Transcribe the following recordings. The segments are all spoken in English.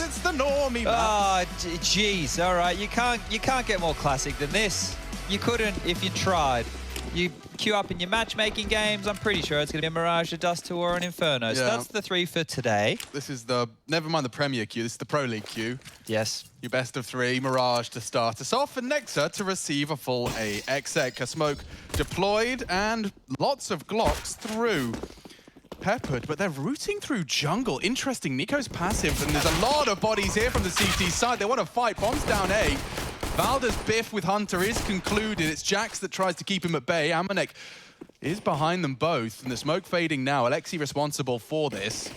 it's the normie, man. Oh, jeez. All right, you can't get more classic than this. You couldn't if you tried. You queue up in your matchmaking games. I'm pretty sure it's going to be a Mirage, a Dust 2, or an Inferno. So that's the 3 for today. This is the, never mind the Premier queue, this is the Pro League queue. Yes. Your best of 3, Mirage to start us off, and Nexa to receive a full AXEC. A smoke deployed, and lots of Glocks through. Peppered, but they're rooting through jungle. Interesting, Nico's passive, and there's a lot of bodies here from the CT side. They want to fight, bombs down A. Valda's biff with Hunter is concluded. It's Jax that tries to keep him at bay. Amanek is behind them both, and the smoke fading now. Alexi responsible for this.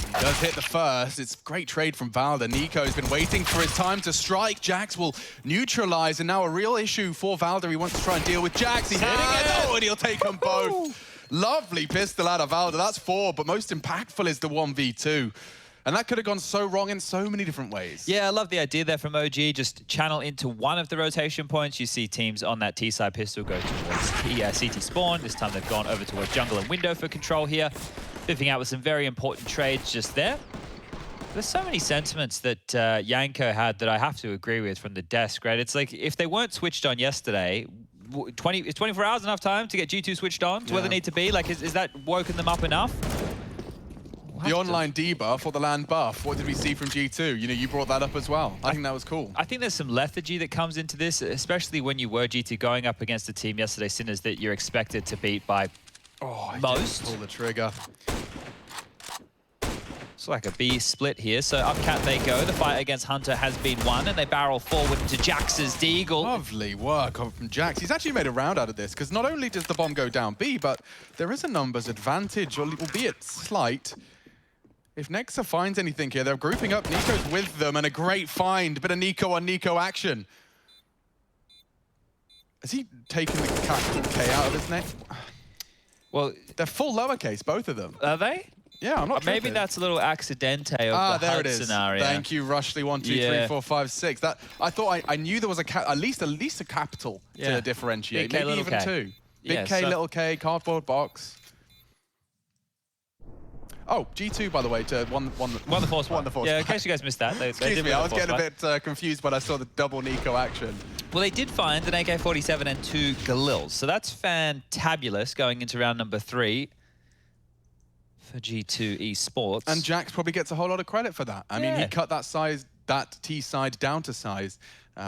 He does hit the first. It's a great trade from Valda. Nico's been waiting for his time to strike. Jax will neutralize, and now a real issue for Valda. He wants to try and deal with Jax. He's hitting it. Oh, and he'll take them both. Lovely pistol out of Valda. That's 4, but most impactful is the 1v2. And that could have gone so wrong in so many different ways. Yeah, I love the idea there from OG. Just channel into one of the rotation points. You see teams on that T-side pistol go towards CT spawn. This time they've gone over towards jungle and window for control here. Biffing out with some very important trades just there. There's so many sentiments that Yanko had that I have to agree with from the desk, right? It's like if they weren't switched on yesterday, is 24 hours enough time to get G2 switched on to where they need to be? Like, is that woken them up enough? The online debuff or the land buff, what did we see from G2? You know, you brought that up as well. I think that was cool. I think there's some lethargy that comes into this, especially when you were G2 going up against a team yesterday, Sinners, that you're expected to beat by most. Pull the trigger. It's like a B split here, so up cat they go. The fight against Hunter has been won, and they barrel forward to Jax's Deagle. Lovely work from Jax. He's actually made a round out of this, because not only does the bomb go down B, but there is a numbers advantage, albeit slight. If Nexa finds anything here, they're grouping up. Nico's with them, and a great find. Bit of Nico on Nico action. Has he taken the capital K out of his neck? Well, they're full lowercase, both of them. Are they? Yeah, I'm not Maybe tripping. that's a little accidente of the there HUD it is. scenario. Thank you, Rushley. 1, 2, 3, 4, 5, 6. That I thought I knew there was at least a capital to differentiate. Big K, maybe even K. 2. Big K, little K, cardboard box. Oh, G2, by the way, to one the force. Yeah, in case you guys missed that. Excuse me, I was getting a bit confused when I saw the double Nico action. Well, they did find an AK-47 and 2 Galils, so that's fantabulous going into round number 3 for G2 Esports. And Jax probably gets a whole lot of credit for that. I mean, he cut that T side down to size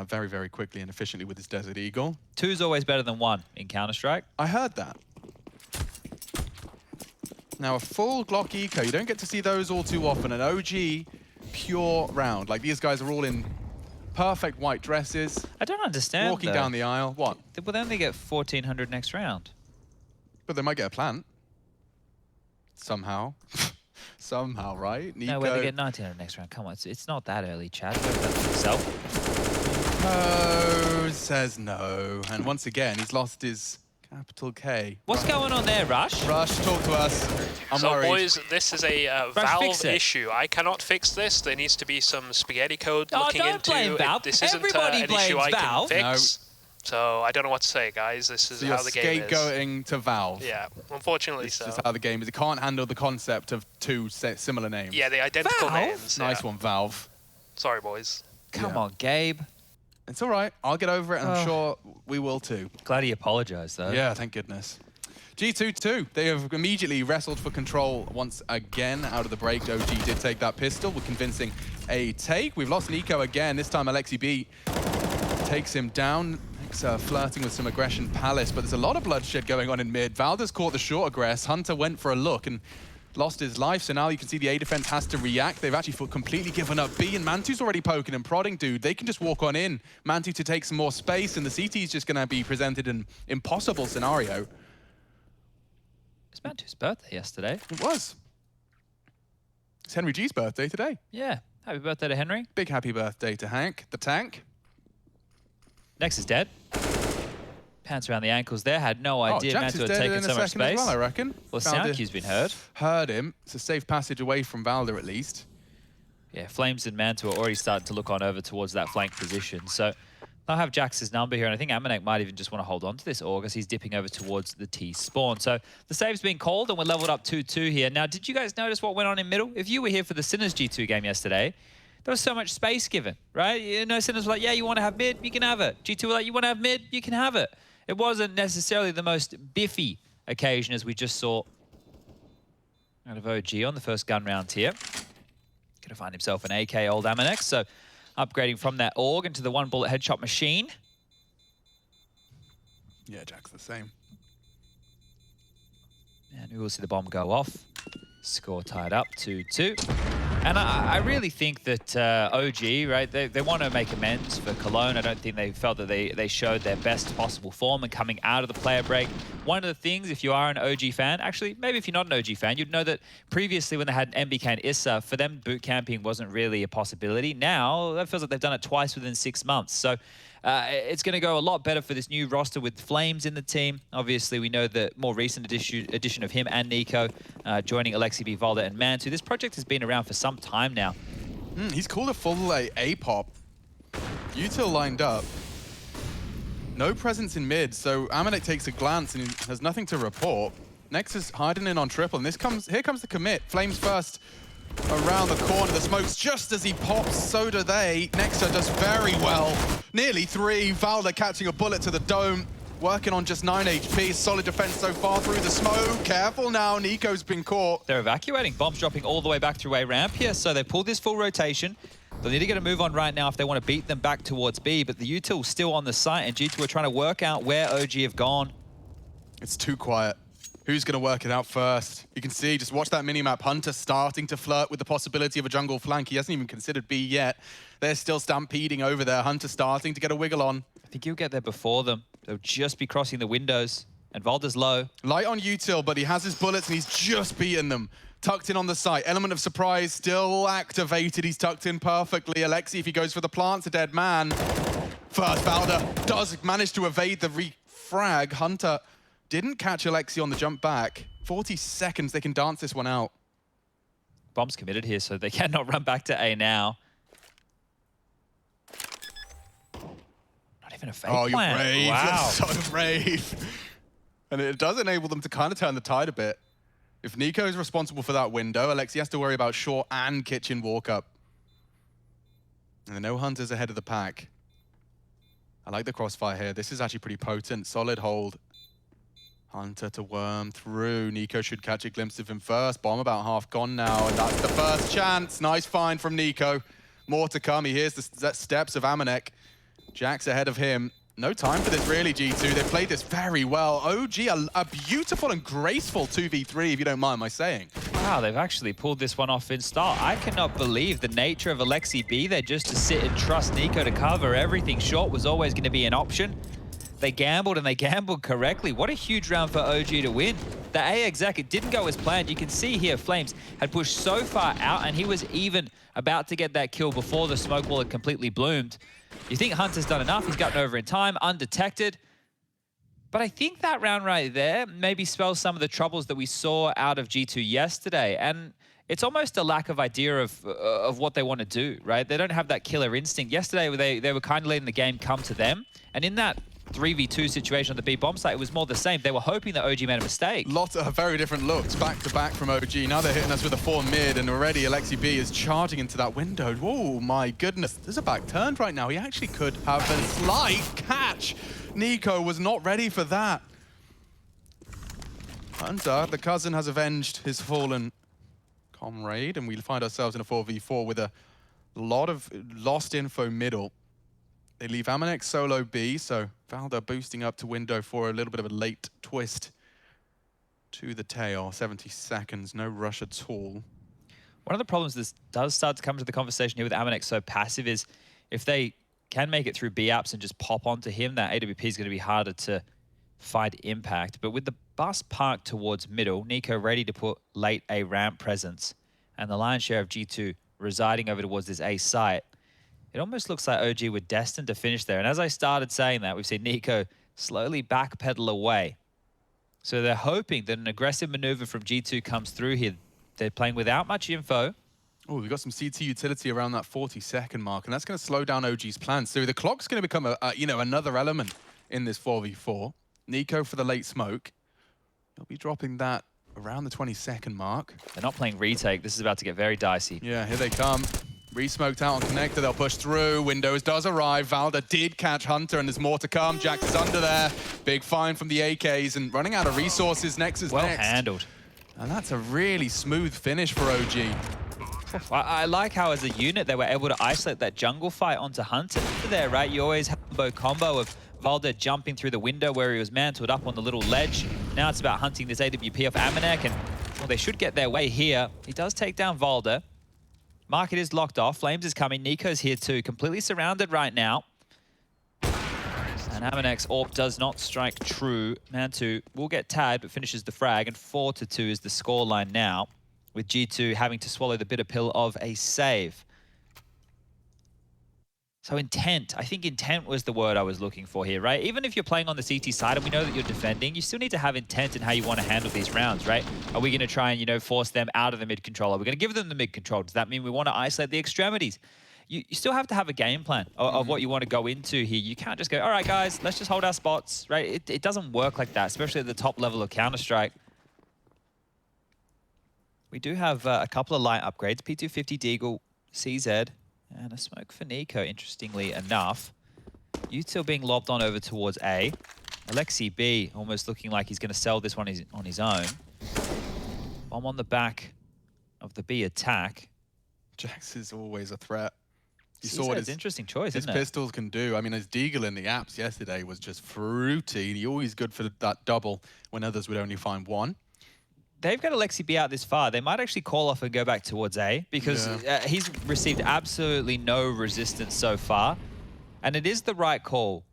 very, very quickly and efficiently with his Desert Eagle. 2's always better than 1 in Counter-Strike. I heard that. Now, a full Glock Eco, you don't get to see those all too often. An OG pure round. Like, these guys are all in perfect white dresses. I don't understand, walking down the aisle. What? Well, then they get 1,400 next round. But they might get a plant. Somehow. Somehow, right? Nico. No, they get 1,900 next round. Come on, it's not that early, Chad. Yourself. No, says no. And once again, he's lost his capital K. What's going on there, Rush? Rush, talk to us. I'm worried. Boys, this is a Valve issue. I cannot fix this. There needs to be some spaghetti code looking into. Blame Valve. This isn't Everybody an issue I can Valve. fix. So I don't know what to say, guys. This is how the game is. Scapegoating to Valve. Yeah, unfortunately This so. is how the game is. It can't handle the concept of 2 similar names. Yeah, the identical Valve? names. Nice one, Valve. Sorry, boys. Come on, Gabe. It's all right. I'll get over it, and I'm sure we will too. Glad he apologized, though. Yeah, thank goodness. G2 too. They have immediately wrestled for control once again out of the break. OG did take that pistol. We're convincing a take. We've lost Nico again. This time Alexi B takes him down. Flirting with some aggression Palace, but there's a lot of bloodshed going on in mid. Valda's caught the short aggress. Hunter went for a look and lost his life, so now you can see the A defense has to react. They've actually completely given up B, and Mantu's already poking and prodding, dude. They can just walk on in. Mantu to take some more space, and the CT is just going to be presented an impossible scenario. It's Mantu's birthday yesterday. It was. It's Henry G's birthday today. Yeah. Happy birthday to Henry. Big happy birthday to Hank, the tank. Next is dead. Pants around the ankles there. Had no idea Mantu had taken so much space. Well, I reckon. Well, sound cue's been heard. Heard him. It's a safe passage away from Valda, at least. Yeah, Flames and Mantu are already starting to look on over towards that flank position. So They'll have Jax's number here, and I think Amanek might even just want to hold on to this Org as he's dipping over towards the T spawn. So the save's been called, and we're leveled up 2-2 here. Now, did you guys notice what went on in middle? If you were here for the Sinners G2 game yesterday, there was so much space given, right? You know, Sinners were like, yeah, you want to have mid? You can have it. G2 were like, you want to have mid? You can have it. It wasn't necessarily the most biffy occasion as we just saw out of OG on the first gun round here. Gonna find himself an AK old Amanek, so upgrading from that Org into the one bullet headshot machine. Yeah, Jack's the same. And we will see the bomb go off. Score tied up 2-2. And I really think that OG, right, they want to make amends for Cologne. I don't think they felt that they showed their best possible form and coming out of the player break. One of the things, if you are an OG fan, actually, maybe if you're not an OG fan, you'd know that previously when they had MBK and Issa, for them, boot camping wasn't really a possibility. Now, that feels like they've done it twice within 6 months. So it's going to go a lot better for this new roster with Flames in the team. Obviously, we know the more recent addition of him and Nico joining Alexi B, Valda, and Mantu. This project has been around for some time now. He's called a full A-pop. Util lined up. No presence in mid, so Amanek takes a glance and he has nothing to report. Next is hiding in on triple, and here comes the commit. Flames first around the corner. The smoke's just as he pops, so do they. Nexter does very well. Nearly 3. Valda catching a bullet to the dome. Working on just 9 HP. Solid defense so far through the smoke. Careful now, Nico's been caught. They're evacuating. Bombs dropping all the way back through A ramp here, so they pulled this full rotation. They'll need to get a move on right now if they want to beat them back towards B, but the Util still on the site, and G2 are trying to work out where OG have gone. It's too quiet. Who's going to work it out first? You can see, just watch that minimap. Hunter starting to flirt with the possibility of a jungle flank. He hasn't even considered B yet. They're still stampeding over there. Hunter starting to get a wiggle on. I think he'll get there before them. They'll just be crossing the windows, and Valda's low. Light on Util, but he has his bullets and he's just beaten them. Tucked in on the site. Element of surprise still activated. He's tucked in perfectly. Alexi, if he goes for the plant's a dead man. First, Valda does manage to evade the refrag. Hunter didn't catch Alexi on the jump back. 40 seconds, they can dance this one out. Bomb's committed here, so they cannot run back to A now. Not even a fake plan. You're brave. Wow. You're so brave. And it does enable them to kind of turn the tide a bit. If Nico is responsible for that window, Alexi has to worry about short and kitchen walk-up. And there are no hunters ahead of the pack. I like the crossfire here. This is actually pretty potent. Solid hold. Hunter to worm through. Nico should catch a glimpse of him first. Bomb about half gone now, and that's the first chance. Nice find from Nico. More to come. He hears the steps of Amanek. Jack's ahead of him. No time for this really, G2. They played this very well. OG, a beautiful and graceful 2v3, if you don't mind my saying. Wow, they've actually pulled this one off in style. I cannot believe the nature of Alexi B there just to sit and trust Nico to cover everything. Short was always going to be an option. They gambled, and they gambled correctly. What a huge round for OG to win. The A exec, it didn't go as planned. You can see here Flames had pushed so far out, and he was even about to get that kill before the smoke wall had completely bloomed. You think Hunter's done enough. He's gotten over in time, undetected. But I think that round right there maybe spells some of the troubles that we saw out of G2 yesterday. And it's almost a lack of idea of what they want to do, right? They don't have that killer instinct. Yesterday, they were kind of letting the game come to them. And in that 3v2 situation on the B bomb site, it was more the same. They were hoping that OG made a mistake. Lots of very different looks back to back from OG. Now they're hitting us with a 4 mid, and already Alexi B is charging into that window. Oh my goodness, there's a back turned right now. He actually could have a slight catch. Nico was not ready for that. Hunter, the cousin, has avenged his fallen comrade, and we find ourselves in a 4v4 with a lot of lost info middle. They leave Amanek solo B, so Valda boosting up to window for a little bit of a late twist to the tail. 70 seconds, no rush at all. One of the problems this does start to come to the conversation here with Amanek so passive is if they can make it through B apps and just pop onto him, that AWP is going to be harder to find impact. But with the bus parked towards middle, Nico ready to put late A ramp presence, and the lion's share of G2 residing over towards this A site, it almost looks like OG were destined to finish there. And as I started saying that, we've seen Nico slowly backpedal away. So they're hoping that an aggressive maneuver from G2 comes through here. They're playing without much info. Oh, we've got some CT utility around that 40-second mark, and that's going to slow down OG's plans. So the clock's going to become another element in this 4v4. Nico for the late smoke. He'll be dropping that around the 20-second mark. They're not playing retake. This is about to get very dicey. Yeah, here they come. Re-smoked out on connector. They'll push through. Windows does arrive. Valda did catch Hunter, and there's more to come. Jax is under there. Big find from the AKs, and running out of resources. Next is well next. handled. And that's a really smooth finish for OG. I like how, as a unit, they were able to isolate that jungle fight onto Hunter there, right? You always have a combo of Valda jumping through the window where he was mantled up on the little ledge. Now it's about hunting this AWP off Amanek, and well, they should get their way here. He does take down Valda. Market is locked off. Flames is coming. Nico's here too. Completely surrounded right now. And Amanek's AWP does not strike true. Mantu will get tagged, but finishes the frag, and 4-2 is the scoreline now, with G2 having to swallow the bitter pill of a save. So intent. I think intent was the word I was looking for here, right? Even if you're playing on the CT side and we know that you're defending, you still need to have intent in how you want to handle these rounds, right? Are we going to try and, force them out of the mid control? Are we going to give them the mid control? Does that mean we want to isolate the extremities? You still have to have a game plan of what you want to go into here. You can't just go, all right, guys, let's just hold our spots, right? It doesn't work like that, especially at the top level of Counter-Strike. We do have a couple of light upgrades. P250 Deagle, CZ, and a smoke for Nico, interestingly enough. Util being lobbed on over towards A. Alexi B almost looking like he's going to sell this one on his own. Bomb on the back of the B attack. Jax is always a threat. You CZ saw what his interesting choice, his isn't it? pistols can do. I mean, his Deagle in the apps yesterday was just fruity. He's always good for that double when others would only find one. They've got Alexi B out this far. They might actually call off and go back towards A because he's received absolutely no resistance so far. And it is the right call.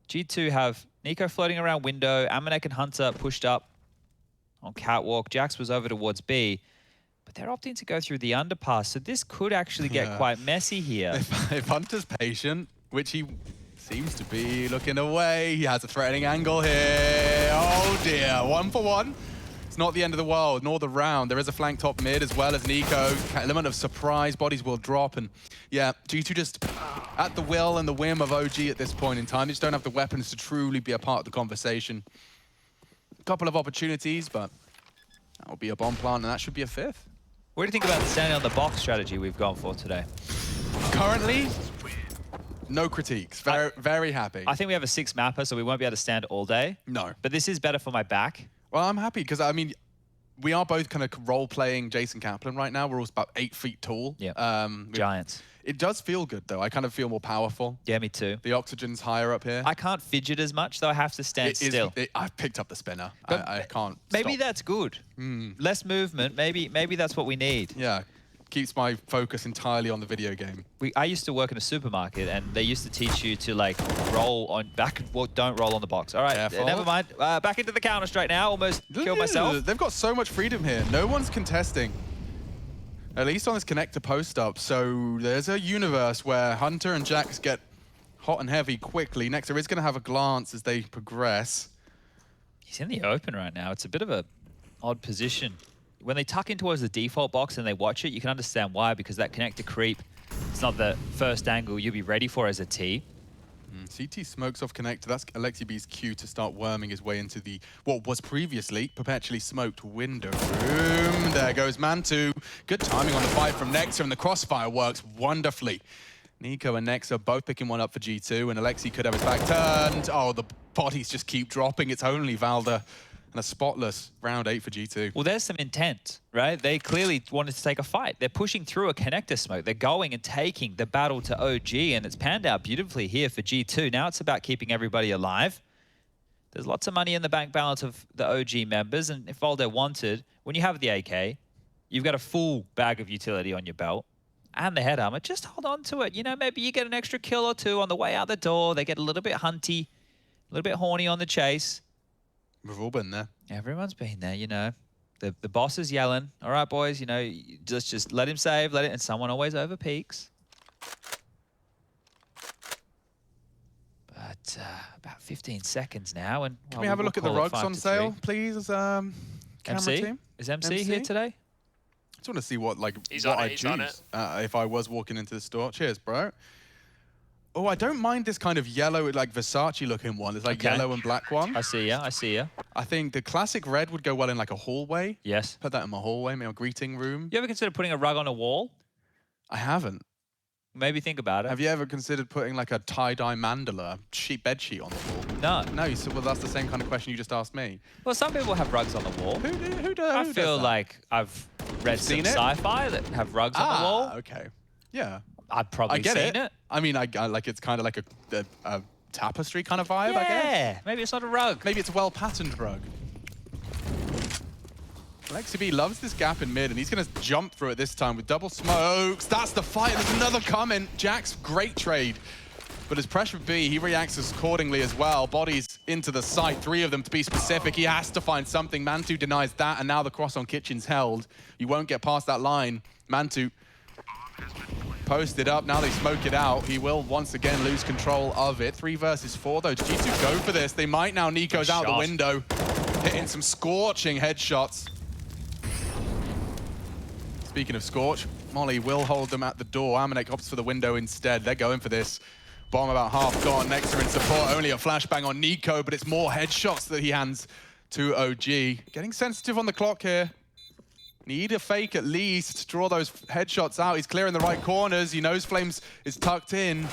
G2 have Nico floating around window, Amanek and Hunter pushed up on catwalk. Jax was over towards B, but they're opting to go through the underpass. So this could actually get quite messy here. If Hunter's patient, which he seems to be looking away, he has a threatening angle here. Oh dear, 1 for 1. Not the end of the world, nor the round. There is a flank top mid as well as Nico. Element of surprise, bodies will drop, and yeah, G2 just at the will and the whim of OG at this point in time. They just don't have the weapons to truly be a part of the conversation. A couple of opportunities, but that will be a bomb plant, and that should be a fifth. What do you think about the standing on the box strategy we've gone for today? Currently, no critiques. Very happy. I think we have a 6 mapper, so we won't be able to stand all day. No. But this is better for my back. Well, I'm happy because, I mean, we are both kind of role-playing Jason Kaplan right now. We're all about 8 feet tall. Yeah, giants. It does feel good, though. I kind of feel more powerful. Yeah, me too. The oxygen's higher up here. I can't fidget as much, though I have to stand still. I've picked up the spinner. I can't Maybe stop. that's good. Less movement. Maybe that's what we need. Yeah. Keeps my focus entirely on the video game. I used to work in a supermarket, and they used to teach you to like roll on back. Well, don't roll on the box. All right, Careful. never mind. Back into the counter straight now. Almost killed myself. They've got so much freedom here. No one's contesting. At least on this connector post up. So there's a universe where Hunter and Jax get hot and heavy quickly. Nexter is going to have a glance as they progress. He's in the open right now. It's a bit of a odd position. When they tuck in towards the default box and they watch it, you can understand why, because that connector creep, it's not the first angle you'll be ready for as a T. CT smokes off connector. That's Alexi B's cue to start worming his way into the, what was previously perpetually smoked window room. There goes Mantu. Good timing on the fight from Nexter, and the crossfire works wonderfully. Nico and Nexter both picking one up for G2, and Alexi could have his back turned. Oh, the bodies just keep dropping. It's only Valda. And a spotless round 8 for G2. Well, there's some intent, right? They clearly wanted to take a fight. They're pushing through a connector smoke. They're going and taking the battle to OG, and it's panned out beautifully here for G2. Now it's about keeping everybody alive. There's lots of money in the bank balance of the OG members, and if Valdo wanted, when you have the AK, you've got a full bag of utility on your belt and the head armor. Just hold on to it. You know, maybe you get an extra kill or 2 on the way out the door. They get a little bit hunty, a little bit horny on the chase. We've all been there. Everyone's been there, you know. The boss is yelling, all right, boys, you know, just let him save, and someone always over peaks. But about 15 seconds now. And Can we have a look at the rugs on sale, please, camera MC? team? Is MC here today? just want to see what He's what on it, I'd he's on choose if I was walking into the store. Cheers, bro. Oh, I don't mind this kind of yellow, like Versace-looking one. It's like yellow and black one. I see ya. I see ya. I think the classic red would go well in like a hallway. Yes. Put that in my hallway, my greeting room. You ever consider putting a rug on a wall? I haven't. Maybe think about it. Have you ever considered putting like a tie-dye mandala bed sheet on the wall? No. No, you said, well, that's the same kind of question you just asked me. Well, some people have rugs on the wall. Who I does feel that? like I've read some seen it? sci-fi that have rugs on the wall. Okay. Yeah. I've probably I get seen it. I mean, I like it's kind of like a tapestry kind of vibe, I guess. Yeah, maybe it's not a rug. Maybe it's a well-patterned rug. Alexi B loves this gap in mid, and he's going to jump through it this time with double smokes. That's the fight. There's another comment. Jack's great trade. But as pressure B, he reacts accordingly as well. Bodies into the site, 3 of them to be specific. He has to find something. Mantu denies that, and now the cross on Kitchen's held. You won't get past that line. Mantu posted up, now they smoke it out. He will once again lose control of it. 3 versus 4 though. G2 go for this. They might now. Nico's out the window, hitting some scorching headshots. Speaking of Scorch, Molly will hold them at the door. Amanek opts for the window instead. They're going for this. Bomb about half gone. Nexter in support. Only a flashbang on Nico, but it's more headshots that he hands to OG. Getting sensitive on the clock here. Need a fake at least. Draw those headshots out. He's clearing the right corners. He knows Flames is tucked in.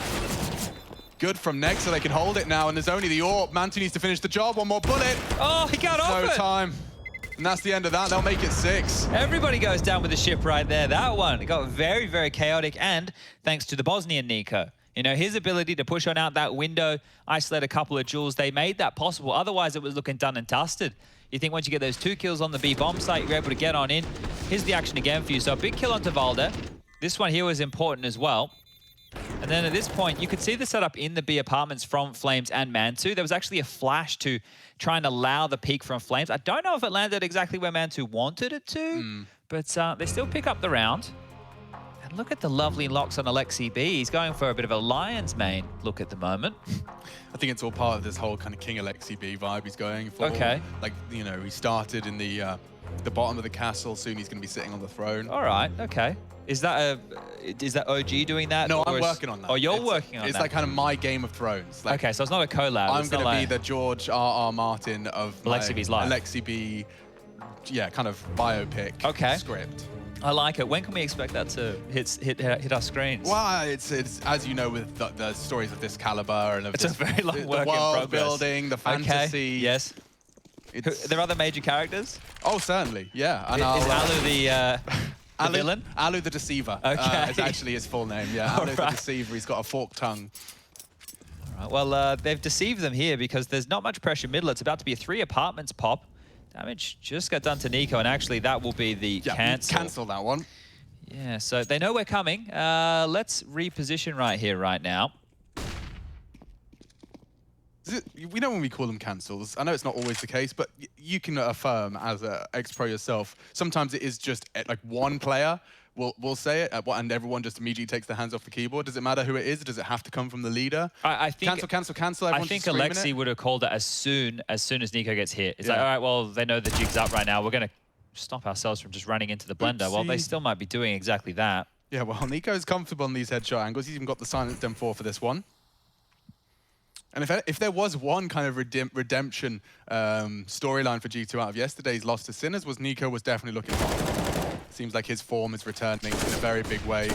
Good from Nexter. They can hold it now, and there's only the AWP. Mantu needs to finish the job. One more bullet. Oh, he got off it. No time. And that's the end of that. They'll make it 6. Everybody goes down with the ship right there. That one, it got very, very chaotic, and thanks to the Bosnian Nico. You know, his ability to push on out that window, isolate a couple of jewels, they made that possible. Otherwise, it was looking done and dusted. You think once you get those 2 kills on the B bomb site, you're able to get on in. Here's the action again for you. So a big kill onto Valde. This one here was important as well. And then at this point, you could see the setup in the B apartments from Flames and Mantu. There was actually a flash to try and allow the peek from Flames. I don't know if it landed exactly where Mantu wanted it to, but they still pick up the round. And look at the lovely locks on Alexi B. He's going for a bit of a lion's mane look at the moment. I think it's all part of this whole kind of King Alexi B vibe he's going for. Okay. Like, you know, he started in the bottom of the castle. Soon he's going to be sitting on the throne. All right, okay. Is that OG doing that? No, I'm working on that. Oh, you're working on that. It's like kind of my Game of Thrones. Like, okay, so it's not a collab. I'm going to be the George R.R. Martin of Alexi B's life. Alexi B, yeah, kind of biopic script. I like it. When can we expect that to hit our screens? Well, it's as you know, with the stories of this caliber and of it's a very long work the world in progress. building, the fantasy. Okay. Yes. Are there other major characters? Oh, certainly, yeah. And is Alu the villain? Alu the Deceiver. Okay. It's actually his full name, yeah. Alu the Deceiver. He's got a forked tongue. All right. Well, they've deceived them here because there's not much pressure middle. It's about to be a 3 apartments pop. Damage just got done to Nico, and actually that will be the cancel. Cancel that one. Yeah, so they know we're coming. Let's reposition right here, right now. We know when we call them cancels. I know it's not always the case, but you can affirm as an ex-pro yourself, sometimes it is just like one player will say it, and everyone just immediately takes their hands off the keyboard. Does it matter who it is? Does it have to come from the leader? I think cancel. I think Alexi would have called it as soon as Nico gets hit. It's like, all right, well, they know the jig's up right now. We're going to stop ourselves from just running into the blender. Oopsie. Well, they still might be doing exactly that. Yeah, well, Nico's comfortable on these headshot angles. He's even got the silenced M4 for this one. And if there was one kind of redemption storyline for G2 out of yesterday's loss to Sinners, was Nico was definitely looking hot. Seems like his form is returning in a very big way.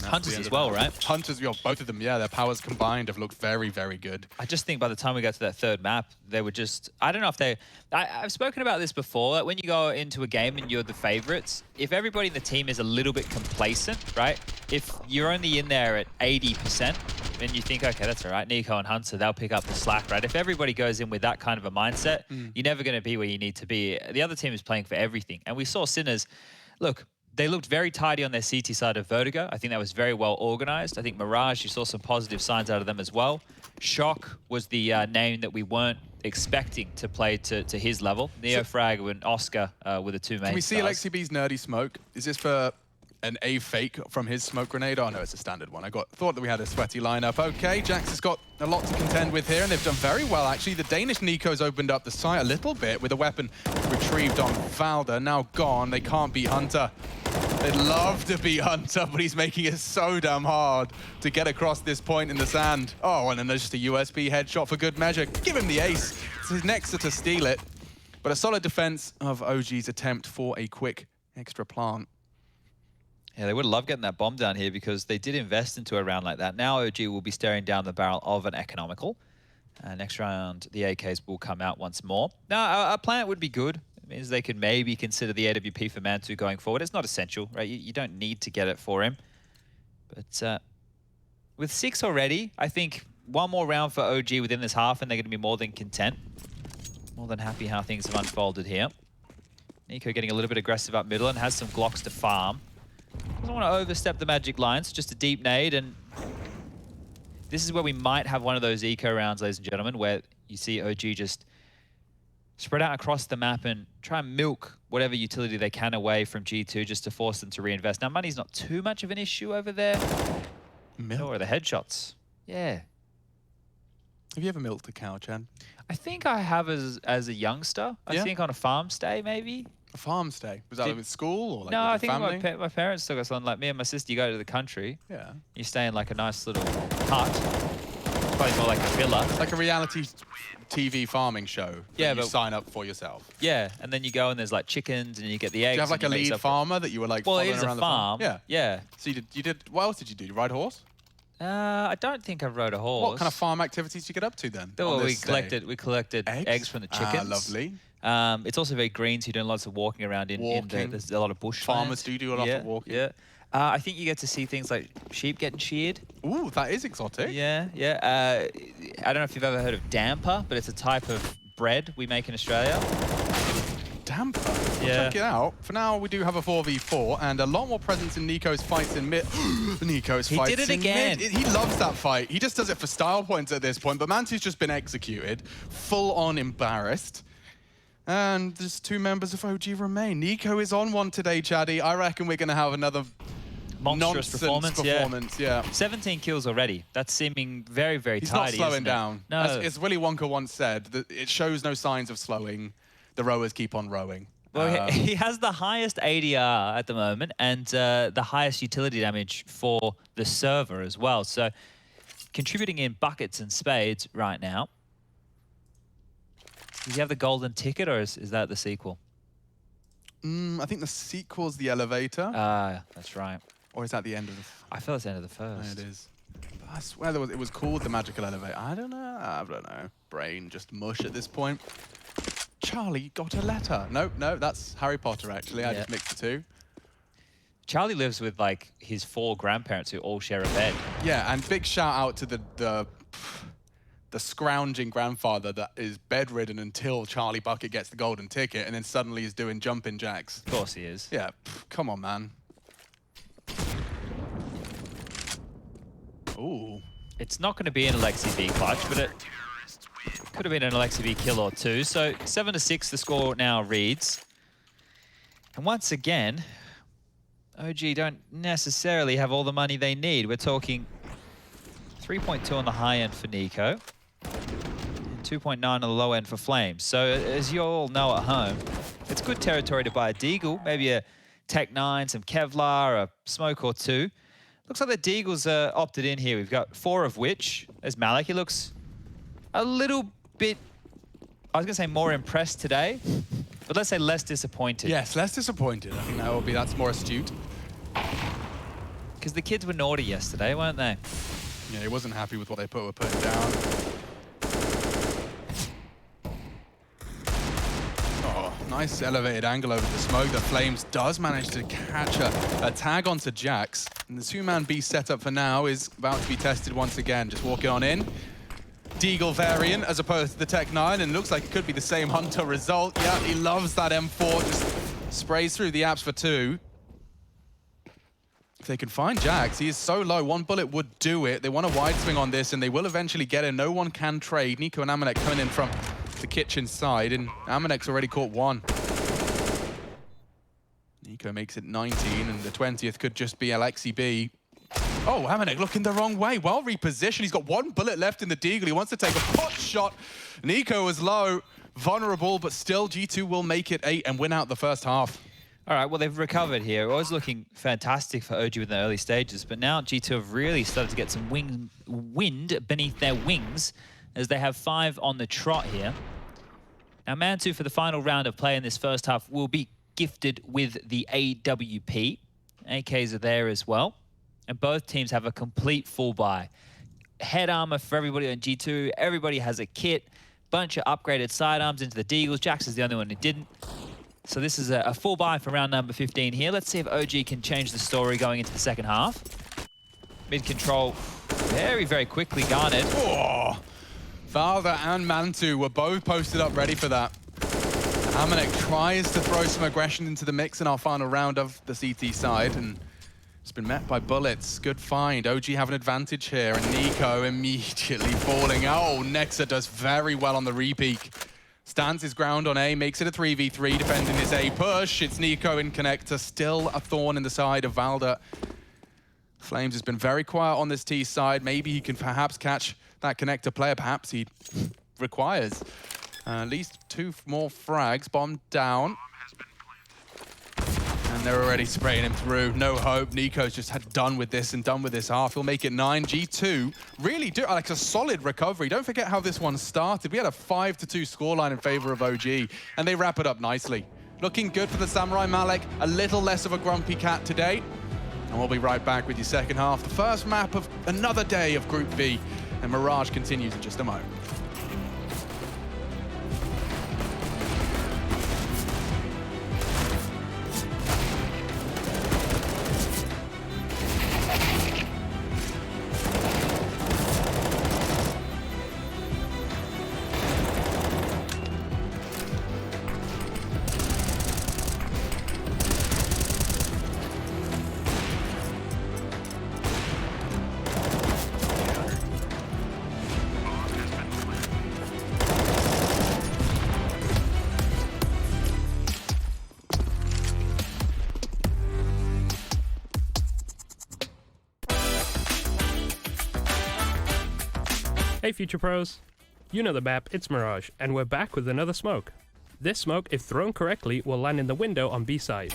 Hunters as well, right? Hunters, both of them, yeah, their powers combined have looked very, very good. I just think by the time we got to that 3rd map, they were just, I don't know if they, I've spoken about this before, that when you go into a game and you're the favorites, if everybody in the team is a little bit complacent, right? If you're only in there at 80%, then you think, okay, that's all right, Nico and Hunter, they'll pick up the slack, right? If everybody goes in with that kind of a mindset, you're never going to be where you need to be. The other team is playing for everything. And we saw Sinners, look, they looked very tidy on their CT side of Vertigo. I think that was very well organized. I think Mirage, you saw some positive signs out of them as well. Shock was the name that we weren't expecting to play to his level. Neofrag and Oscar were the 2 main Can we see stars. Alexi B's nerdy smoke? Is this for an A fake from his smoke grenade. Oh no, it's a standard one. Thought that we had a sweaty lineup. Okay, Jax has got a lot to contend with here, and they've done very well actually. The Danish Nico's opened up the site a little bit with a weapon retrieved on Valda. Now gone, they can't beat Hunter. They'd love to beat Hunter, but he's making it so damn hard to get across this point in the sand. Oh, and then there's just a USB headshot for good measure. Give him the ace. It's his next to steal it. But a solid defense of OG's attempt for a quick extra plant. Yeah, they would love getting that bomb down here because they did invest into a round like that. Now OG will be staring down the barrel of an economical. Next round, the AKs will come out once more. Now, a plant would be good. It means they could maybe consider the AWP for Mantu going forward. It's not essential, right? You don't need to get it for him. But with 6 already, I think one more round for OG within this half and they're going to be more than content. More than happy how things have unfolded here. Nico getting a little bit aggressive up middle and has some Glocks to farm. Doesn't want to overstep the magic lines, just a deep nade, and this is where we might have one of those eco rounds, ladies and gentlemen, where you see OG just spread out across the map and try and milk whatever utility they can away from G2 just to force them to reinvest. Now, money's not too much of an issue over there. Or the headshots. Yeah. Have you ever milked a cow, Chad? I think I have as a youngster. I think on a farm stay, maybe. A farm stay? Was that like with school or like no, with I think family? my parents took us on. Like me and my sister, you go to the country. Yeah. You stay in like a nice little hut. Probably more like a villa. It's like a reality TV farming show. Yeah, but you but sign up for yourself. Yeah, and then you go and there's like chickens and you get the eggs. Do you have like a lead farmer that you were like following around the farm? Yeah. Yeah. So you did. What else did you do? You ride a horse? I don't think I rode a horse. What kind of farm activities did you get up to then? Well, we collected eggs from the chickens. Lovely. It's also very green, so you're doing lots of walking around there's a lot of bush. Farmers do a lot of walking. Yeah. I think you get to see things like sheep getting sheared. Ooh, that is exotic. Yeah, yeah. I don't know if you've ever heard of damper, but it's a type of bread we make in Australia. Damper? Yeah. Check it out. For now, we do have a 4v4 and a lot more presence in Nico's fights in mid. Nico's fights He did it in again. Mid. He loves that fight. He just does it for style points at this point, but Mantu's just been executed. Full on embarrassed. And there's 2 members of OG remain. Nico is on one today, Chaddy. I reckon we're going to have another monstrous performance. Yeah. 17 kills already. That's seeming very, very tidy. He's not slowing down. No. As Willy Wonka once said, it shows no signs of slowing. The rowers keep on rowing. Well, he has the highest ADR at the moment and the highest utility damage for the server as well. So contributing in buckets and spades right now. Does he have the golden ticket or is that the sequel? I think the sequel's the elevator. That's right. Or is that the end of the... I feel it's the end of the first. No, it is. But I swear it was called the magical elevator. I don't know. Brain just mush at this point. Charlie got a letter. No, that's Harry Potter, actually. I just mixed the two. Charlie lives with, like, his 4 grandparents who all share a bed. Yeah, and big shout out to the scrounging grandfather that is bedridden until Charlie Bucket gets the golden ticket and then suddenly is doing jumping jacks. Of course he is. Yeah, come on, man. Ooh. It's not going to be an Alexi B clutch, but it could have been an Alexi B kill or 2. So 7-6 the score now reads. And once again, OG don't necessarily have all the money they need. We're talking 3.2 on the high end for Nico. 2.9 on the low end for Flames. So as you all know at home, it's good territory to buy a Deagle, maybe a Tech 9, some Kevlar, a smoke or 2. Looks like the Deagles are opted in here. We've got 4 of which. There's Malik. He looks a little bit, I was going to say more impressed today, but let's say less disappointed. Yes, less disappointed. I think that's more astute. Because the kids were naughty yesterday, weren't they? Yeah, he wasn't happy with what they were putting down. Oh, nice elevated angle over the smoke. The Flames does manage to catch a tag onto Jax. And the 2-man B setup for now is about to be tested once again. Just walking on in. Deagle variant as opposed to the Tech 9, and it looks like it could be the same Hunter result. Yeah, he loves that M4. Just sprays through the apps for 2. If they can find Jax, he is so low. 1 bullet would do it. They want a wide swing on this, and they will eventually get in. No one can trade. Nico and Amanek coming in from the kitchen side, and Amanek's already caught 1. Nico makes it 19, and the 20th could just be Alexi B. Oh, Hamanek looking the wrong way. Well repositioned. He's got one bullet left in the deagle. He wants to take a pot shot. Nico is low, vulnerable, but still G2 will make it 8 and win out the first half. All right, well, they've recovered here. It was looking fantastic for OG in the early stages, but now G2 have really started to get some wind beneath their wings as they have 5 on the trot here. Now, Mantu, for the final round of play in this first half, will be gifted with the AWP. AKs are there as well. And both teams have a complete full buy. Head armor for everybody on G2. Everybody has a kit. Bunch of upgraded sidearms into the Deagles. Jax is the only one who didn't. So this is a full buy for round number 15 here. Let's see if OG can change the story going into the second half. Mid control very, very quickly garnered. Oh, Valda and Mantu were both posted up ready for that. Hamanek tries to throw some aggression into the mix in our final round of the CT side, and it's been met by bullets. Good find. OG have an advantage here, and Nico immediately falling. Oh, Nexa does very well on the repeak. Stands his ground on A, makes it a 3v3, defending his A push. It's Nico in connector, still a thorn in the side of Valda. Flames has been very quiet on this T side. Maybe he can perhaps catch that connector player. Perhaps he requires at least 2 more frags. Bomb down. And they're already spraying him through. No hope. Nico's just had done with this and done with this half. He'll make it 9. G2 really do like a solid recovery. Don't forget how this one started. We had a 5-2 scoreline in favor of OG, and they wrap it up nicely. Looking good for the Samurai Malek. A little less of a grumpy cat today. And we'll be right back with your second half. The first map of another day of Group B. And Mirage continues in just a moment. Hey Future Pros! You know the map, it's Mirage, and we're back with another smoke. This smoke, if thrown correctly, will land in the window on B side.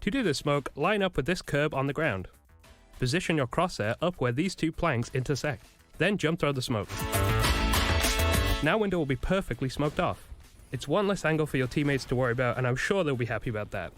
To do this smoke, line up with this curb on the ground. Position your crosshair up where these 2 planks intersect. Then jump throw the smoke. Now window will be perfectly smoked off. It's one less angle for your teammates to worry about, and I'm sure they'll be happy about that.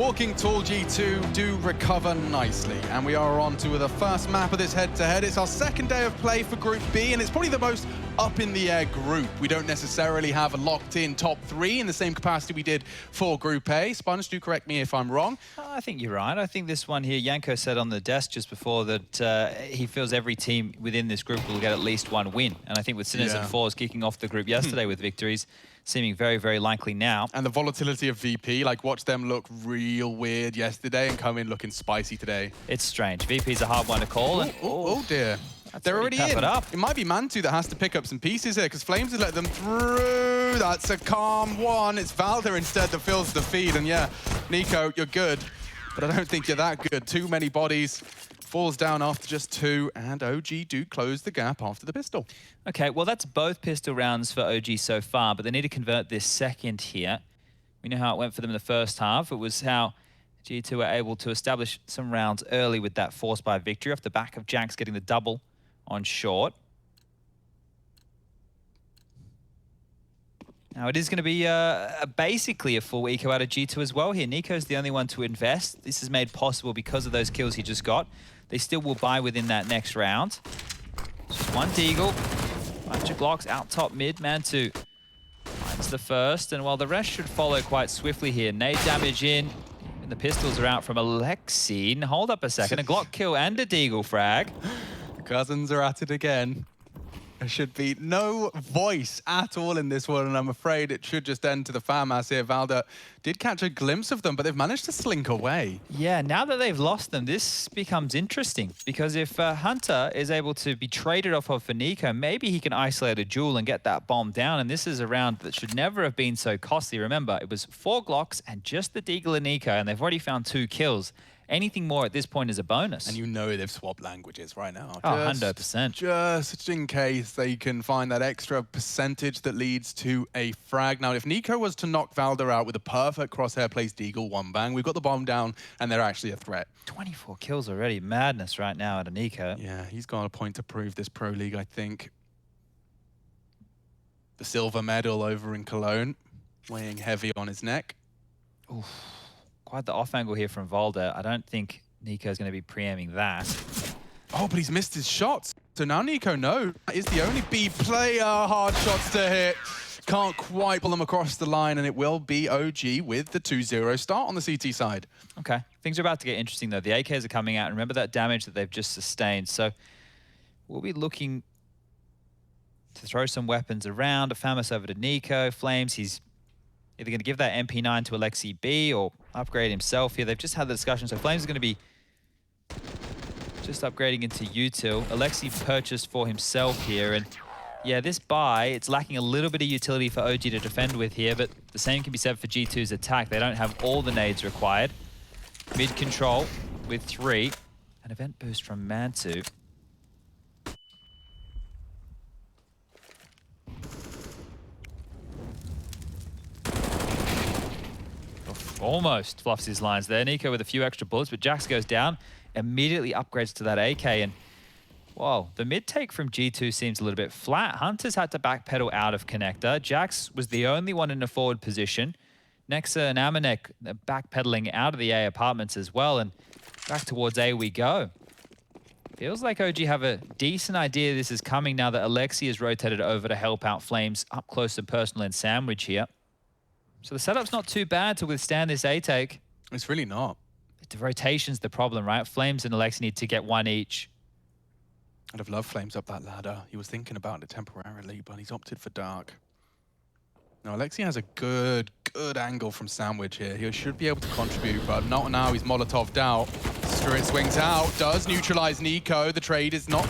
Walking Tall G2 do recover nicely, and we are on to the first map of this head-to-head. It's our second day of play for Group B, and it's probably the most up-in-the-air group. We don't necessarily have a locked-in top 3 in the same capacity we did for Group A. Sponge, do correct me if I'm wrong. I think you're right. I think this one here, Yanko said on the desk just before that he feels every team within this group will get at least one win. And I think with Sinners and Fours kicking off the group yesterday with victories, seeming very, very likely now. And the volatility of VP, like watch them look real weird yesterday and come in looking spicy today. It's strange. VP's a hard one to call. Oh dear. They're already in. It might be Mantu that has to pick up some pieces here because Flames has let them through. That's a calm one. It's Valda instead that fills the feed. And yeah, Nico, you're good, but I don't think you're that good. Too many bodies. Falls down after just 2, and OG do close the gap after the pistol. Okay, well, that's both pistol rounds for OG so far, but they need to convert this second here. We know how it went for them in the first half. It was how G2 were able to establish some rounds early with that force by victory off the back of Jax getting the double on short. Now, it is going to be basically a full eco out of G2 as well here. Nico's the only one to invest. This is made possible because of those kills he just got. They still will buy within that next round. Just one Deagle. Bunch of Glocks out top mid. Mantu finds the first. And while the rest should follow quite swiftly here. Nade damage in. And the pistols are out from Alexi. Hold up a second. A Glock kill and a Deagle frag. The cousins are at it again. There should be no voice at all in this one, and I'm afraid it should just end to the FAMAS here. Valda did catch a glimpse of them, but they've managed to slink away. Yeah, now that they've lost them, this becomes interesting, because if Hunter is able to be traded off of for Nico, maybe he can isolate a duel and get that bomb down, and this is a round that should never have been so costly. Remember, it was 4 Glocks and just the Deagle and Nico, and they've already found 2 kills. Anything more at this point is a bonus. And you know they've swapped languages right now. Oh, 100%. Just in case they can find that extra percentage that leads to a frag. Now, if Nico was to knock Valda out with a perfect crosshair placed Deagle, one bang, we've got the bomb down and they're actually a threat. 24 kills already. Madness right now at a Nico. Yeah, he's got a point to prove this Pro League, I think. The silver medal over in Cologne, weighing heavy on his neck. Oof. Quite the off angle here from Valda. I don't think Nico's going to be pre-aiming that. Oh, but he's missed his shots. So now Nico knows that is the only B player. Hard shots to hit. Can't quite pull them across the line, and it will be OG with the 2-0 start on the CT side. Okay. Things are about to get interesting, though. The AKs are coming out. Remember that damage that they've just sustained. So we'll be looking to throw some weapons around. A FAMAS over to Nico. Flames, he's either going to give that MP9 to Alexi B or upgrade himself here. They've just had the discussion. So Flames is going to be just upgrading into util. Alexi purchased for himself here. And yeah, this buy, it's lacking a little bit of utility for OG to defend with here, but the same can be said for G2's attack. They don't have all the nades required. Mid control with 3. An event boost from Mantu. Almost fluffs his lines there. Nico with a few extra bullets, but Jax goes down, immediately upgrades to that AK, and whoa, the mid take from G2 seems a little bit flat. Hunter's had to backpedal out of connector. Jax was the only one in a forward position. Nexa and Amanek backpedaling out of the A apartments as well, and back towards A we go. Feels like OG have a decent idea this is coming now that Alexi is rotated over to help out Flames up close and personal in Sandwich here. So the setup's not too bad to withstand this A-take. It's really not. The rotation's the problem, right? Flames and Alexi need to get 1 each. I'd have loved Flames up that ladder. He was thinking about it temporarily, but he's opted for dark. Now, Alexi has a good angle from Sandwich here. He should be able to contribute, but not now. He's Molotov'd out. Spirit swings out, does neutralize Nico. The trade is not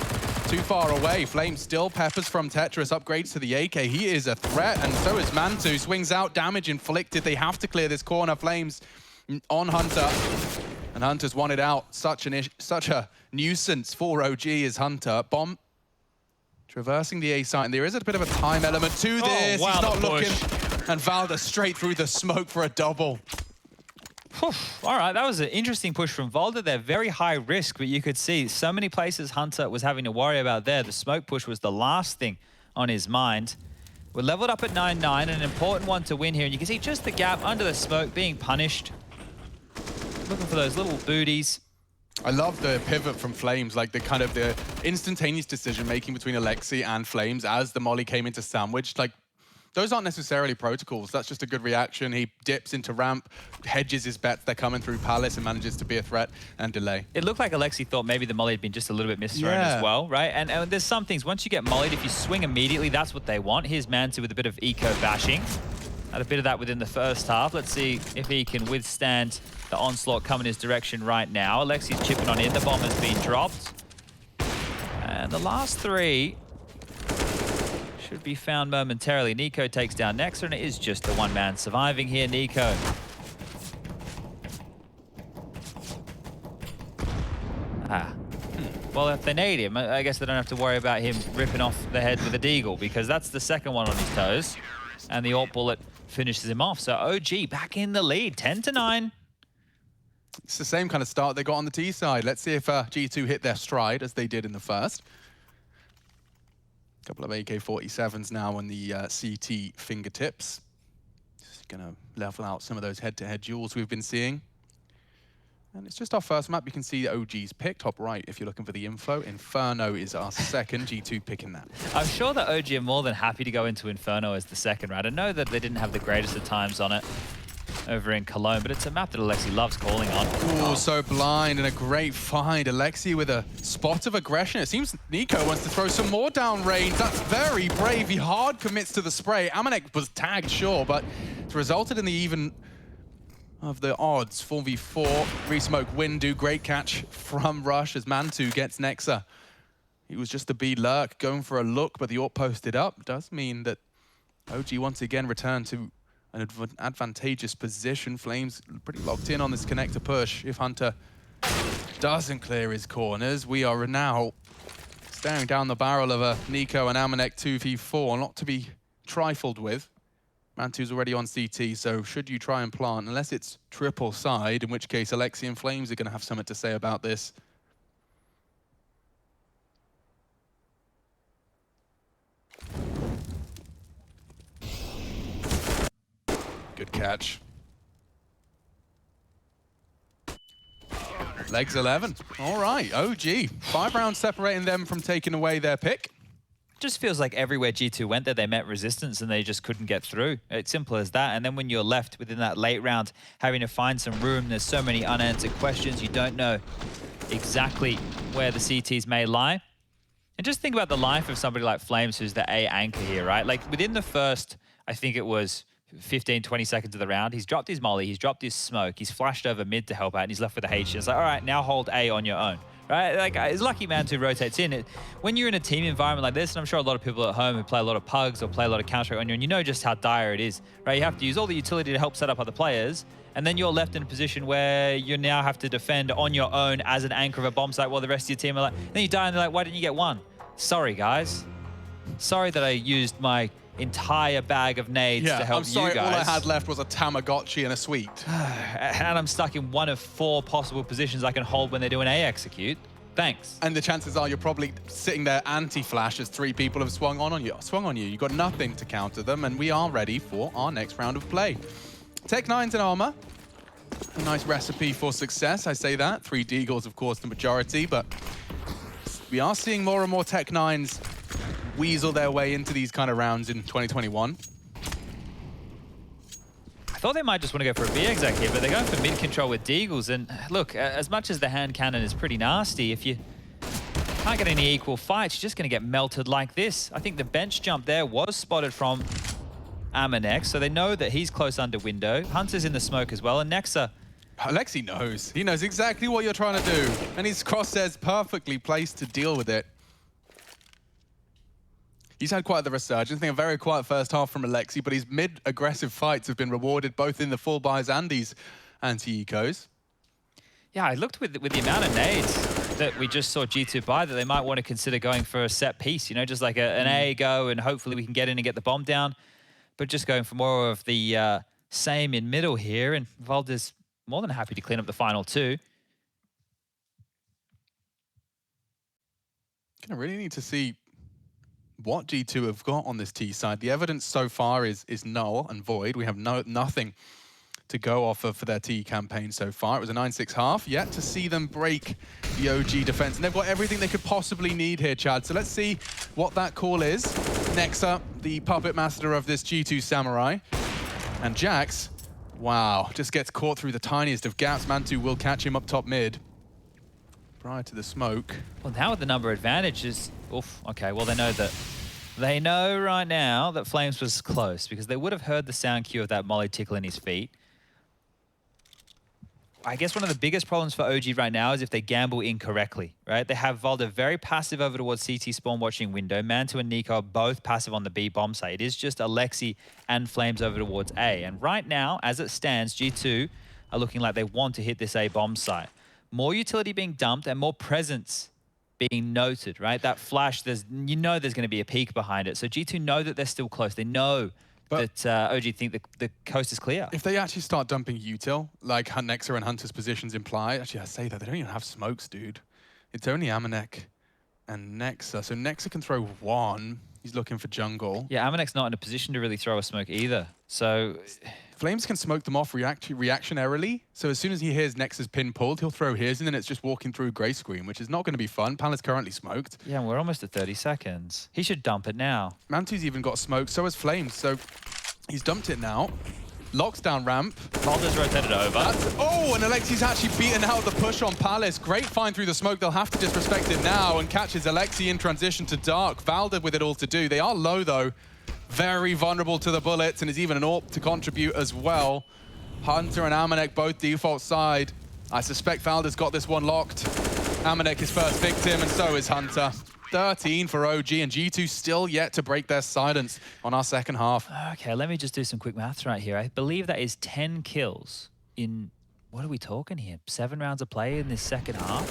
too far away. Flames still peppers from Tetris, upgrades to the AK. He is a threat, and so is Mantu. Swings out, damage inflicted. They have to clear this corner. Flames on Hunter, and Hunter's won it out. Such a nuisance for OG is Hunter. Bomb traversing the A site, and there is a bit of a time element to this. Oh, wow, he's not looking, push. and Valda straight through the smoke for a double. All right, that was an interesting push from Valda. They're very high risk, but you could see so many places Hunter was having to worry about there. The smoke push was the last thing on his mind. We're leveled up at 9-9, an important one to win here. And you can see just the gap under the smoke being punished. Looking for those little booties. I love the pivot from Flames, like the kind of the instantaneous decision making between Alexi and Flames as the molly came into sandwich. Like, those aren't necessarily protocols. That's just a good reaction. He dips into ramp, hedges his bets. They're coming through Palace and manages to be a threat and delay. It looked like Alexi thought maybe the molly had been just a little bit misthrown as well, right? And there's some things, once you get mollied, if you swing immediately, that's what they want. Here's Mantu with a bit of eco bashing. Had a bit of that within the first half. Let's see if he can withstand the onslaught coming his direction right now. Alexi's chipping on in. The bomb has been dropped. And the last three should be found momentarily. Nico takes down Nexa, and it is just the one man surviving here. Nico. Well, if they need him, I guess they don't have to worry about him ripping off the head with a deagle, because that's the second one on his toes. And the AWP bullet finishes him off. So OG back in the lead, 10-9. It's the same kind of start they got on the T side. Let's see if G2 hit their stride as they did in the first. Couple of AK-47s now on the CT fingertips. Just gonna level out some of those head-to-head duels we've been seeing. And it's just our first map. You can see OG's pick, top right, if you're looking for the info. Inferno is our second, G2 picking that. I'm sure that OG are more than happy to go into Inferno as the second, right? I know that they didn't have the greatest of times on it over in Cologne, but it's a map that Alexi loves calling on. Ooh, so blind and a great find. Alexi with a spot of aggression. It seems Nico wants to throw some more down range. That's very brave. He hard commits to the spray. Amanek was tagged, sure, but it's resulted in the even of the odds. 4v4, re-smoke Windu, great catch from Rush as Mantu gets Nexa. He was just a B lurk, going for a look, but the AWP posted up. Does mean that OG once again returned to an advantageous position. Flames pretty locked in on this connector push. If Hunter doesn't clear his corners, we are now staring down the barrel of a Nico and Amanek 2v4, not to be trifled with. Mantu's already on CT, so should you try and plant, unless it's triple side, in which case Alexi and Flames are going to have something to say about this. Good catch. Legs 11. All right, OG. 5 rounds separating them from taking away their pick. Just feels like everywhere G2 went there, they met resistance and they just couldn't get through. It's simple as that. And then when you're left within that late round, having to find some room, there's so many unanswered questions. You don't know exactly where the CTs may lie. And just think about the life of somebody like Flames, who's the A anchor here, right? Like within the first, I think it was 15, 20 seconds of the round, he's dropped his molly, he's dropped his smoke, he's flashed over mid to help out, and he's left with a H. It's like, all right, now hold A on your own. Right? Like, it's lucky Mantu rotates in. When you're in a team environment like this, and I'm sure a lot of people at home who play a lot of pugs or play a lot of Counter-Strike on you, and you know just how dire it is, right? You have to use all the utility to help set up other players, and then you're left in a position where you now have to defend on your own as an anchor of a bomb site while the rest of your team are like, then you die and they're like, why didn't you get one? Sorry, guys. Sorry that I used my entire bag of nades to help you guys. I'm sorry, all I had left was a Tamagotchi and a sweet. And I'm stuck in one of 4 possible positions I can hold when they do an A execute. Thanks. And the chances are you're probably sitting there anti-flash as 3 people have swung on you. You've got nothing to counter them, and we are ready for our next round of play. Tech 9s and armor. A nice recipe for success, I say that. 3 Deagles, of course, the majority, but we are seeing more and more Tech 9s weasel their way into these kind of rounds in 2021. I thought they might just want to go for a B exec here, but they're going for mid control with Deagles. And look, as much as the hand cannon is pretty nasty, if you can't get any equal fights, you're just going to get melted like this. I think the bench jump there was spotted from Amanek, so they know that he's close under window. Hunter's in the smoke as well, and Nexa. Alexi knows. He knows exactly what you're trying to do, and his crosshairs perfectly placed to deal with it. He's had quite the resurgence. I think a very quiet first half from Alexi, but his mid-aggressive fights have been rewarded both in the full buys and these anti-ecos. Yeah, I looked with the amount of nades that we just saw G2 buy that they might want to consider going for a set piece, you know, just like an A go, and hopefully we can get in and get the bomb down. But just going for more of the same in middle here, and Vald is more than happy to clean up the final 2. Gonna really need to see what G2 have got on this T side. The evidence so far is null and void. We have nothing to go off of for their T campaign so far. It was a 9-6 half, yet to see them break the OG defense. And they've got everything they could possibly need here, Chad. So let's see what that call is. Nexa, the puppet master of this G2 Samurai. And Jax, wow, just gets caught through the tiniest of gaps. Mantu will catch him up top mid. Prior to the smoke. Well, now with the number advantage is... Oof, okay, well, they know that... They know right now that Flames was close because they would have heard the sound cue of that Molly tickle in his feet. I guess one of the biggest problems for OG right now is if they gamble incorrectly, right? They have Valda very passive over towards CT spawn watching window. Mantu and Nico are both passive on the B bomb site. It is just Alexi and Flames over towards A. And right now, as it stands, G2 are looking like they want to hit this A bomb site. More utility being dumped and more presence being noted, right? That flash, you know there's going to be a peak behind it. So G2 know that they're still close. They know that OG think the coast is clear. If they actually start dumping util, like Nexa and Hunter's positions imply, actually I say that, they don't even have smokes, dude. It's only Amanek and Nexa. So Nexa can throw one. He's looking for jungle. Yeah, Amanek's not in a position to really throw a smoke either. So Flames can smoke them off reactionarily. So as soon as he hears Nexa's pin pulled, he'll throw his, and then it's just walking through grey screen, which is not going to be fun. Palace currently smoked. Yeah, and we're almost at 30 seconds. He should dump it now. Mantu's even got smoked, so has Flames. So he's dumped it now. Locks down ramp. Balder's rotated over. Oh, and Alexi's actually beaten out the push on Palace. Great find through the smoke. They'll have to disrespect it now and catches Alexi in transition to Dark. Valda with it all to do. They are low, though. Very vulnerable to the bullets, and is even an AWP to contribute as well. Hunter and Amanek both default side. I suspect Valda's got this one locked. Amanek is first victim, and so is Hunter. 13 for OG, and G2 still yet to break their silence on our second half. Okay, let me just do some quick maths right here. I believe that is 10 kills in, what are we talking here? 7 rounds of play in this second half?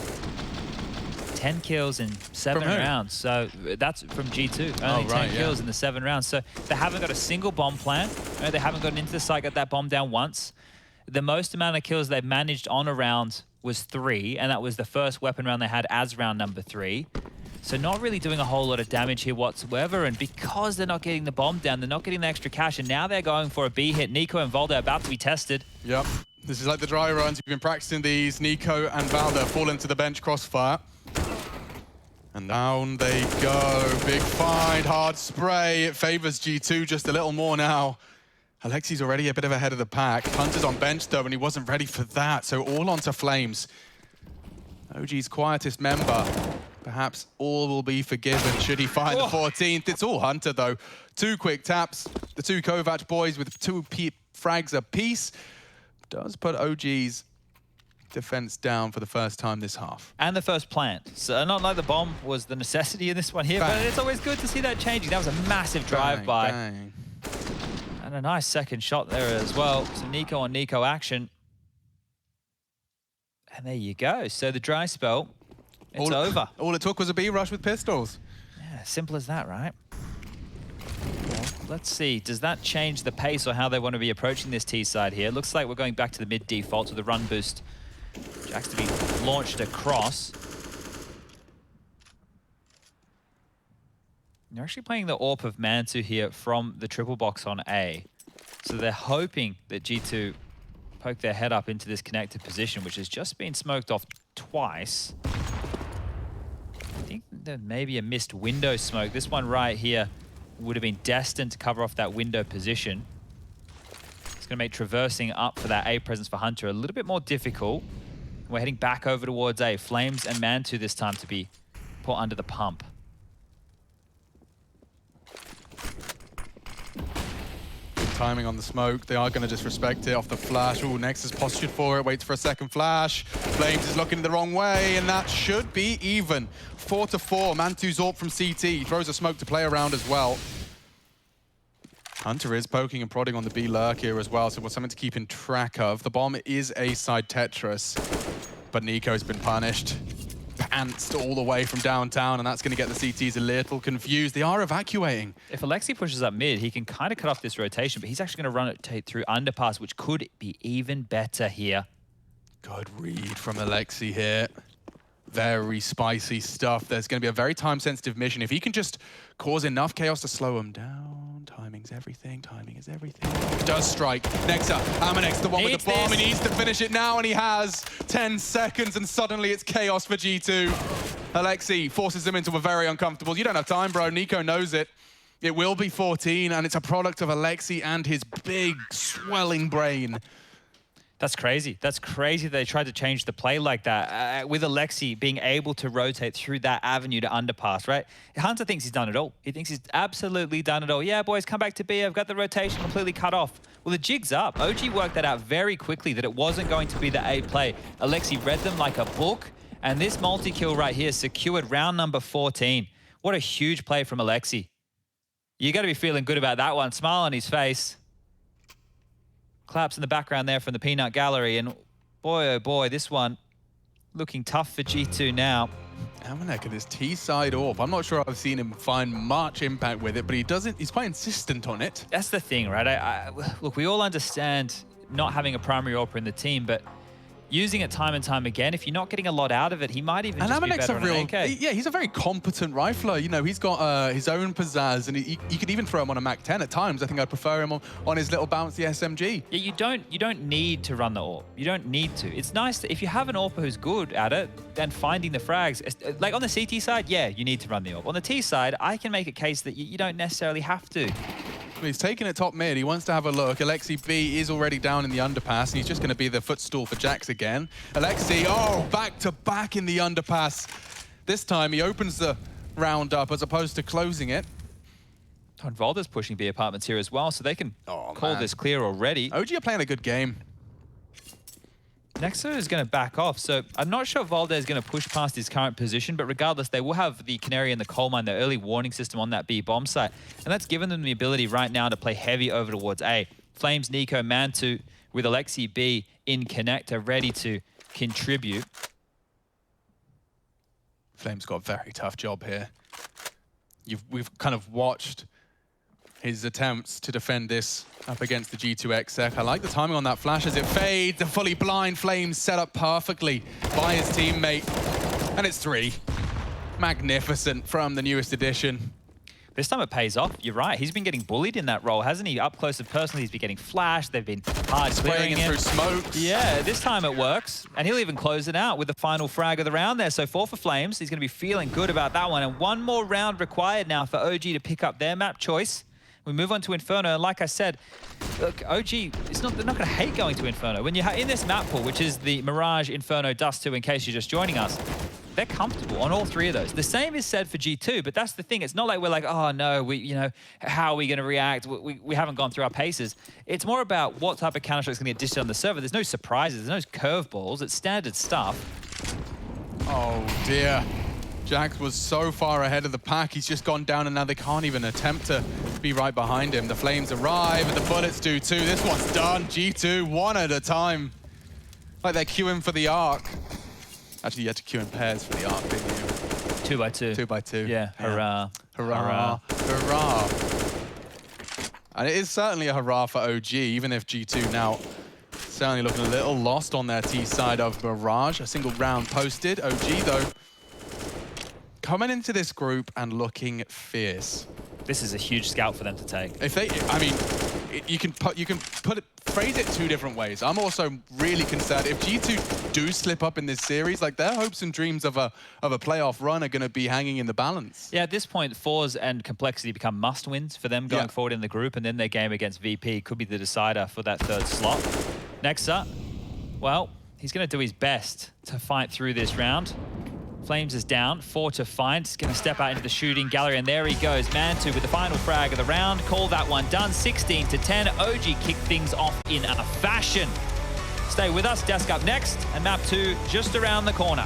10 kills in 7 rounds. So that's from G2. Only 10 kills in the 7 rounds. So they haven't got a single bomb plant. They haven't gotten into the site, got that bomb down once. The most amount of kills they've managed on a round was 3, and that was the first weapon round they had as round number 3. So not really doing a whole lot of damage here whatsoever, and because they're not getting the bomb down, they're not getting the extra cash, and now they're going for a B hit. Nico and Valda are about to be tested. Yep, this is like the dry runs. You've been practicing these. Nico and Valda fall into the bench crossfire. And down they go. Big find, hard spray. It favors G2 just a little more now. Alexi's already a bit of ahead of the pack. Hunter's on bench though, and he wasn't ready for that. So all onto Flames. OG's quietest member. Perhaps all will be forgiven should he find the 14th. It's all Hunter, though. 2 quick taps. The 2 Kovac boys with 2 frags apiece. Does put OG's defense down for the first time this half. And the first plant. So not like the bomb was the necessity in this one here, but it's always good to see that changing. That was a massive drive-by. And a nice second shot there as well. So Nico on Nico action. And there you go. So the dry spell, it's over. All it took was a B rush with pistols. Yeah, simple as that, right? Well, let's see. Does that change the pace or how they want to be approaching this T side here? Looks like we're going back to the mid default with the run boost. Jax to be launched across. They're actually playing the AWP of Mantu here from the triple box on A. So they're hoping that G2 poke their head up into this connected position, which has just been smoked off twice. I think there may be a missed window smoke. This one right here would have been destined to cover off that window position. It's going to make traversing up for that A presence for Hunter a little bit more difficult. We're heading back over towards A. Flames and Mantu this time to be put under the pump. Timing on the smoke. They are going to disrespect it off the flash. Ooh, Nexus postured for it, waits for a second flash. Flames is looking the wrong way, and that should be even. 4-4. Mantu's AWP from CT. He throws a smoke to play around as well. Hunter is poking and prodding on the B lurk here as well, so what's something to keep in track of. The bomb is a side Tetris, but Nico's been punished. Pantsed all the way from downtown, and that's going to get the CTs a little confused. They are evacuating. If Alexi pushes up mid, he can kind of cut off this rotation, but he's actually going to run it through underpass, which could be even better here. Good read from Alexi here. Very spicy stuff. There's going to be a very time-sensitive mission. If he can just cause enough chaos to slow him down, timing Timing's everything. Timing is everything. He does strike. Next up, Amanex, the one with the bomb. He needs to finish it now, and he has 10 seconds, and suddenly it's chaos for G2. Alexi forces him into a very uncomfortable. You don't have time, bro. Nico knows it. It will be 14, and it's a product of Alexi and his big, swelling brain. That's crazy. That's crazy that they tried to change the play like that. With Alexi being able to rotate through that avenue to underpass, right? Hunter thinks he's done it all. He thinks he's absolutely done it all. Yeah, boys, come back to B. I've got the rotation completely cut off. Well, the jig's up. OG worked that out very quickly that it wasn't going to be the A play. Alexi read them like a book, and this multi-kill right here secured round number 14. What a huge play from Alexi. You got to be feeling good about that one. Smile on his face. Claps in the background there from the Peanut Gallery, and boy, oh boy, this one looking tough for G2 now. Amanek at his T-side AWP. I'm not sure I've seen him find much impact with it, but he's quite insistent on it. That's the thing, right? Look, we all understand not having a primary AWPer in the team, but using it time and time again, if you're not getting a lot out of it, he might even just be better on an AK. Yeah, he's a very competent rifler. You know, he's got his own pizzazz, and you could even throw him on a Mac 10 at times. I think I'd prefer him on his little bouncy SMG. Yeah, you don't need to run the AWP. You don't need to. It's nice that if you have an AWPer who's good at it, then finding the frags. Like on the CT side, yeah, you need to run the AWP. On the T side, I can make a case that you don't necessarily have to. He's taking it top mid. He wants to have a look. Alexi B is already down in the underpass, and he's just going to be the footstool for Jax again. Alexi, oh, back to back in the underpass. This time he opens the round up as opposed to closing it. And Volder's pushing B apartments here as well, so they can call this clear already. OG are playing a good game. Nexo is going to back off, so I'm not sure Volder is going to push past his current position, but regardless, they will have the Canary and the Coal Mine, the early warning system on that B bomb site, and that's given them the ability right now to play heavy over towards A. Flames, Nico, Mantu with Alexi B in connector, ready to contribute. Flames got a very tough job here. We've kind of watched his attempts to defend this up against the G2 exec. I like the timing on that flash as it fades. The fully blind Flames set up perfectly by his teammate. And it's 3. Magnificent from the newest edition. This time it pays off. You're right. He's been getting bullied in that role, hasn't he? Up close and personally, he's been getting flashed. They've been hard spraying him through smokes. Yeah, this time it works. And he'll even close it out with the final frag of the round there. So 4 for Flames. He's going to be feeling good about that one. And one more round required now for OG to pick up their map choice. We move on to Inferno, and like I said, look, OG, they're not going to hate going to Inferno. When you're in this map pool, which is the Mirage, Inferno, Dust 2, in case you're just joining us, they're comfortable on all 3 of those. The same is said for G2, but that's the thing. It's not like we're like, oh no, how are we going to react? We haven't gone through our paces. It's more about what type of Counter-Strike is going to get dished on the server. There's no surprises, there's no curveballs. It's standard stuff. Oh dear. Jax was so far ahead of the pack, he's just gone down, and now they can't even attempt to be right behind him. The Flames arrive, and the bullets do too. This one's done. G2, 1 at a time. Like they're queuing for the arc. Actually, you had to queue in pairs for the arc, didn't you? 2 by 2. 2 by 2. Yeah, hurrah. Hurrah. Hurrah. Hurrah. And it is certainly a hurrah for OG, even if G2 now certainly looking a little lost on their T side of Mirage. A single round posted. OG, though, coming into this group and looking fierce. This is a huge scout for them to take. If they, I mean, you can phrase it 2 different ways. I'm also really concerned if G2 do slip up in this series, like their hopes and dreams of a playoff run are going to be hanging in the balance. Yeah, at this point, Fours and Complexity become must-wins for them going forward in the group, and then their game against VP could be the decider for that 3rd slot. Next up, well, he's going to do his best to fight through this round. Flames is down, 4 to find. He's going to step out into the shooting gallery, and there he goes. Mantu with the final frag of the round. Call that one done, 16 to 10. OG kicked things off in a fashion. Stay with us, Desk up next, and map 2 just around the corner.